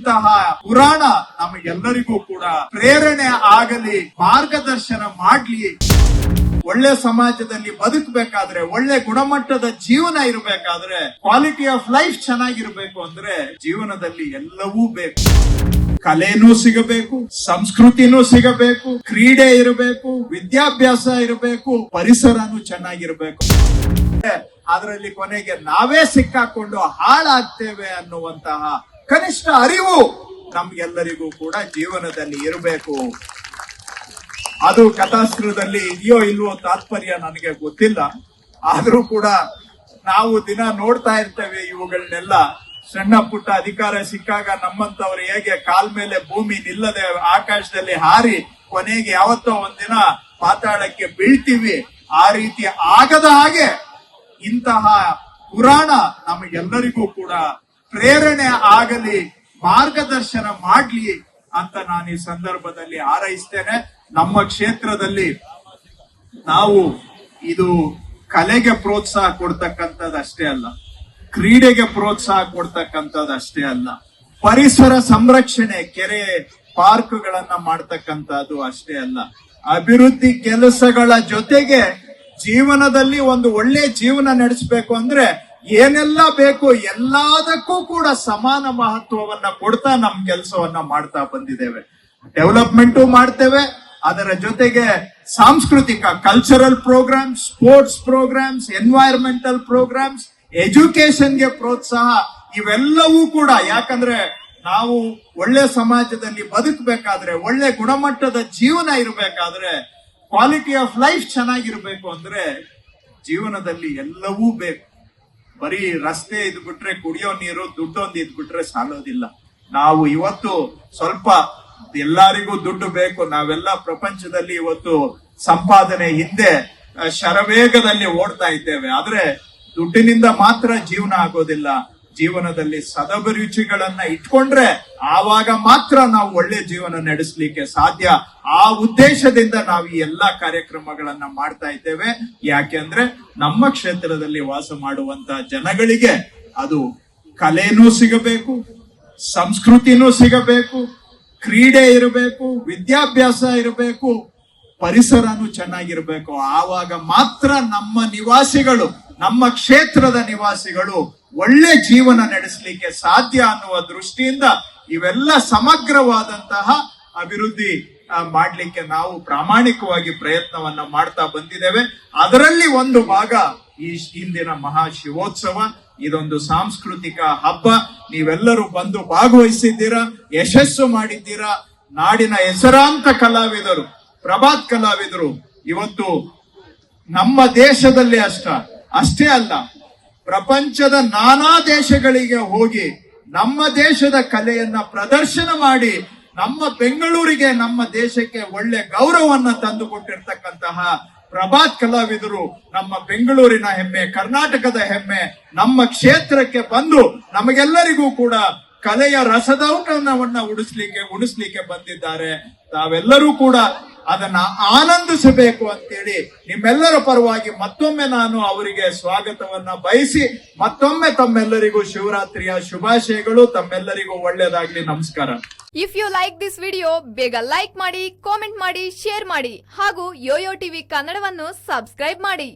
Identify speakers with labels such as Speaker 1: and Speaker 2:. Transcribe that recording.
Speaker 1: ಇಂತಹ ಪುರಾಣ ನಮಗೆಲ್ಲರಿಗೂ ಕೂಡ ಪ್ರೇರಣೆ ಆಗಲಿ, ಮಾರ್ಗದರ್ಶನ ಮಾಡ್ಲಿ. ಒಳ್ಳೆ ಸಮಾಜದಲ್ಲಿ ಬದುಕಬೇಕಾದ್ರೆ, ಒಳ್ಳೆ ಗುಣಮಟ್ಟದ ಜೀವನ ಇರಬೇಕಾದ್ರೆ, ಕ್ವಾಲಿಟಿ ಆಫ್ ಲೈಫ್ ಚೆನ್ನಾಗಿರ್ಬೇಕು ಅಂದ್ರೆ ಜೀವನದಲ್ಲಿ ಎಲ್ಲವೂ ಬೇಕು. ಕಲೆನೂ ಸಿಗಬೇಕು, ಸಂಸ್ಕೃತಿನೂ ಸಿಗಬೇಕು, ಕ್ರೀಡೆ ಇರಬೇಕು, ವಿದ್ಯಾಭ್ಯಾಸ ಇರಬೇಕು, ಪರಿಸರನೂ ಚೆನ್ನಾಗಿರ್ಬೇಕು. ಅದರಲ್ಲಿ ಕೊನೆಗೆ ನಾವೇ ಸಿಕ್ಕಾಕೊಂಡು ಹಾಳಾಗ್ತೇವೆ ಅನ್ನುವಂತಹ ಕನಿಷ್ಠ ಅರಿವು ನಮ್ಗೆಲ್ಲರಿಗೂ ಕೂಡ ಜೀವನದಲ್ಲಿ ಇರಬೇಕು. ಅದು ಕಥಾಸ್ತ್ರದಲ್ಲಿ ಇದೆಯೋ ಇಲ್ವೋ ತಾತ್ಪರ್ಯ ನನಗೆ ಗೊತ್ತಿಲ್ಲ. ಆದ್ರೂ ಕೂಡ ನಾವು ದಿನ ನೋಡ್ತಾ ಇರ್ತೇವೆ ಇವುಗಳನ್ನೆಲ್ಲ. ಸಣ್ಣ ಪುಟ್ಟ ಅಧಿಕಾರ ಸಿಕ್ಕಾಗ ನಮ್ಮಂತವ್ರು ಹೇಗೆ ಕಾಲ್ ಮೇಲೆ ಭೂಮಿ ನಿಲ್ಲದೆ ಆಕಾಶದಲ್ಲಿ ಹಾರಿ ಕೊನೆಗೆ ಯಾವತ್ತೋ ಒಂದಿನ ಪಾತಾಳಕ್ಕೆ ಬೀಳ್ತೀವಿ, ಆ ರೀತಿ ಆಗದ ಹಾಗೆ ಇಂತಹ ಪುರಾಣ ನಮಗೆಲ್ಲರಿಗೂ ಕೂಡ ಪ್ರೇರಣೆ ಆಗಲಿ, ಮಾರ್ಗದರ್ಶನ ಮಾಡ್ಲಿ ಅಂತ ನಾನು ಈ ಸಂದರ್ಭದಲ್ಲಿ ಹಾರೈಸ್ತೇನೆ. ನಮ್ಮ ಕ್ಷೇತ್ರದಲ್ಲಿ ನಾವು ಇದು ಕಲೆಗೆ ಪ್ರೋತ್ಸಾಹ ಕೊಡ್ತಕ್ಕಂಥದ್ದು ಅಷ್ಟೇ ಅಲ್ಲ, ಕ್ರೀಡೆಗೆ ಪ್ರೋತ್ಸಾಹ ಕೊಡ್ತಕ್ಕಂಥದ್ದು ಅಷ್ಟೇ ಅಲ್ಲ, ಪರಿಸರ ಸಂರಕ್ಷಣೆ, ಕೆರೆ ಪಾರ್ಕ್ಗಳನ್ನ ಮಾಡ್ತಕ್ಕಂಥದ್ದು ಅಷ್ಟೇ ಅಲ್ಲ, ಅಭಿವೃದ್ಧಿ ಕೆಲಸಗಳ ಜೊತೆಗೆ ಜೀವನದಲ್ಲಿ ಒಂದು ಒಳ್ಳೆ ಜೀವನ ನಡೆಸಬೇಕು ಅಂದ್ರೆ ಏನೆಲ್ಲ ಬೇಕು ಎಲ್ಲದಕ್ಕೂ ಕೂಡ ಸಮಾನ ಮಹತ್ವವನ್ನ ಕೊಡ್ತಾ ನಮ್ ಕೆಲಸವನ್ನ ಮಾಡ್ತಾ ಬಂದಿದ್ದೇವೆ. ಡೆವಲಪ್ಮೆಂಟು ಮಾಡ್ತೇವೆ, ಅದರ ಜೊತೆಗೆ ಸಾಂಸ್ಕೃತಿಕ cultural programmes, sports programmes, environmental programmes, ಎಜುಕೇಶನ್ಗೆ ಪ್ರೋತ್ಸಾಹ, ಇವೆಲ್ಲವೂ ಕೂಡ. ಯಾಕಂದ್ರೆ ನಾವು ಒಳ್ಳೆ ಸಮಾಜದಲ್ಲಿ ಬದುಕಬೇಕಾದ್ರೆ, ಒಳ್ಳೆ ಗುಣಮಟ್ಟದ ಜೀವನ ಇರಬೇಕಾದ್ರೆ, ಕ್ವಾಲಿಟಿ ಆಫ್ ಲೈಫ್ ಚೆನ್ನಾಗಿರ್ಬೇಕು ಅಂದ್ರೆ ಜೀವನದಲ್ಲಿ ಎಲ್ಲವೂ ಬೇಕು. ಬರೀ ರಸ್ತೆ ಇದ್ಬಿಟ್ರೆ, ಕುಡಿಯೋ ನೀರು, ದುಡ್ಡೊಂದು ಇದ್ಬಿಟ್ರೆ ಸಾಲೋದಿಲ್ಲ. ನಾವು ಇವತ್ತು ಸ್ವಲ್ಪ ಎಲ್ಲರಿಗೂ ದುಡ್ಡು ಬೇಕು. ನಾವೆಲ್ಲ ಪ್ರಪಂಚದಲ್ಲಿ ಇವತ್ತು ಸಂಪಾದನೆ ಹಿಂದೆ ಶರವೇಗದಲ್ಲಿ ಓಡ್ತಾ ಇದ್ದೇವೆ. ಆದ್ರೆ ದುಡ್ಡಿನಿಂದ ಮಾತ್ರ ಜೀವನ ಆಗೋದಿಲ್ಲ. ಜೀವನದಲ್ಲಿ ಸದಭಿರುಚಿಗಳನ್ನ ಇಟ್ಕೊಂಡ್ರೆ ಆವಾಗ ಮಾತ್ರ ನಾವು ಒಳ್ಳೆ ಜೀವನ ನಡೆಸಲಿಕ್ಕೆ ಸಾಧ್ಯ. ಆ ಉದ್ದೇಶದಿಂದ ನಾವು ಈ ಎಲ್ಲಾ ಕಾರ್ಯಕ್ರಮಗಳನ್ನ ಮಾಡ್ತಾ ಇದ್ದೇವೆ. ಯಾಕೆಂದ್ರೆ ನಮ್ಮ ಕ್ಷೇತ್ರದಲ್ಲಿ ವಾಸ ಮಾಡುವಂತ ಜನಗಳಿಗೆ ಅದು ಕಲೆನೂ ಸಿಗಬೇಕು, ಸಂಸ್ಕೃತಿನೂ ಸಿಗಬೇಕು, ಕ್ರೀಡೆ ಇರಬೇಕು, ವಿದ್ಯಾಭ್ಯಾಸ ಇರಬೇಕು, ಪರಿಸರನೂ ಚೆನ್ನಾಗಿರ್ಬೇಕು. ಆವಾಗ ಮಾತ್ರ ನಮ್ಮ ನಿವಾಸಿಗಳು, ನಮ್ಮ ಕ್ಷೇತ್ರದ ನಿವಾಸಿಗಳು ಒಳ್ಳೆ ಜೀವನ ನಡೆಸಲಿಕ್ಕೆ ಸಾಧ್ಯ ಅನ್ನುವ ದೃಷ್ಟಿಯಿಂದ ಇವೆಲ್ಲ ಸಮಗ್ರವಾದಂತಹ ಅಭಿವೃದ್ಧಿ ಮಾಡ್ಲಿಕ್ಕೆ ನಾವು ಪ್ರಾಮಾಣಿಕವಾಗಿ ಪ್ರಯತ್ನವನ್ನ ಮಾಡ್ತಾ ಬಂದಿದ್ದೇವೆ. ಅದರಲ್ಲಿ ಒಂದು ಭಾಗ ಈ ಹಿಂದಿನ ಮಹಾಶಿವೋತ್ಸವ. ಇದೊಂದು ಸಾಂಸ್ಕೃತಿಕ ಹಬ್ಬ. ನೀವೆಲ್ಲರೂ ಬಂದು ಭಾಗವಹಿಸಿದ್ದೀರಾ, ಯಶಸ್ಸು ಮಾಡಿದ್ದೀರಾ. ನಾಡಿನ ಹೆಸರಾಂತ ಕಲಾವಿದರು, ಪ್ರಭಾತ್ ಕಲಾವಿದರು ಇವತ್ತು ನಮ್ಮ ದೇಶದಲ್ಲಿ ಅಷ್ಟೇ ಅಲ್ಲ, ಪ್ರಪಂಚದ ನಾನಾ ದೇಶಗಳಿಗೆ ಹೋಗಿ ನಮ್ಮ ದೇಶದ ಕಲೆಯನ್ನ ಪ್ರದರ್ಶನ ಮಾಡಿ ನಮ್ಮ ಬೆಂಗಳೂರಿಗೆ, ನಮ್ಮ ದೇಶಕ್ಕೆ ಒಳ್ಳೆ ಗೌರವವನ್ನ ತಂದುಕೊಟ್ಟಿರ್ತಕ್ಕಂತಹ ಪ್ರಭಾತ್ ಕಲಾವಿದರು ನಮ್ಮ ಬೆಂಗಳೂರಿನ ಹೆಮ್ಮೆ, ಕರ್ನಾಟಕದ ಹೆಮ್ಮೆ. ನಮ್ಮ ಕ್ಷೇತ್ರಕ್ಕೆ ಬಂದು ನಮಗೆಲ್ಲರಿಗೂ ಕೂಡ ಕಲೆಯ ರಸದೌಟವನ್ನ ಉಡಿಸ್ಲಿಕ್ಕೆ ಬಂದಿದ್ದಾರೆ. ತಾವೆಲ್ಲರೂ ಕೂಡ ಅದನ್ನ ಆನಂದಿಸಬೇಕು ಅಂತೇಳಿ ನಿಮ್ಮೆಲ್ಲರ ಪರವಾಗಿ ಮತ್ತೊಮ್ಮೆ ನಾನು ಅವರಿಗೆ ಸ್ವಾಗತವನ್ನ ಬಯಸಿ ಮತ್ತೊಮ್ಮೆ ತಮ್ಮೆಲ್ಲರಿಗೂ ಶಿವರಾತ್ರಿಯ ಶುಭಾಶಯಗಳು. ತಮ್ಮೆಲ್ಲರಿಗೂ ಒಳ್ಳೆಯದಾಗ್ಲಿ. ನಮಸ್ಕಾರ.
Speaker 2: If you like this video, ಬೇಗ ಲೈಕ್ ಮಾಡಿ, ಕಾಮೆಂಟ್ ಮಾಡಿ, ಶೇರ್ ಮಾಡಿ ಹಾಗೂ ಯೋಯೋ ಟಿವಿ ಕನ್ನಡವನ್ನು ಸಬ್ಸ್ಕ್ರೈಬ್ ಮಾಡಿ.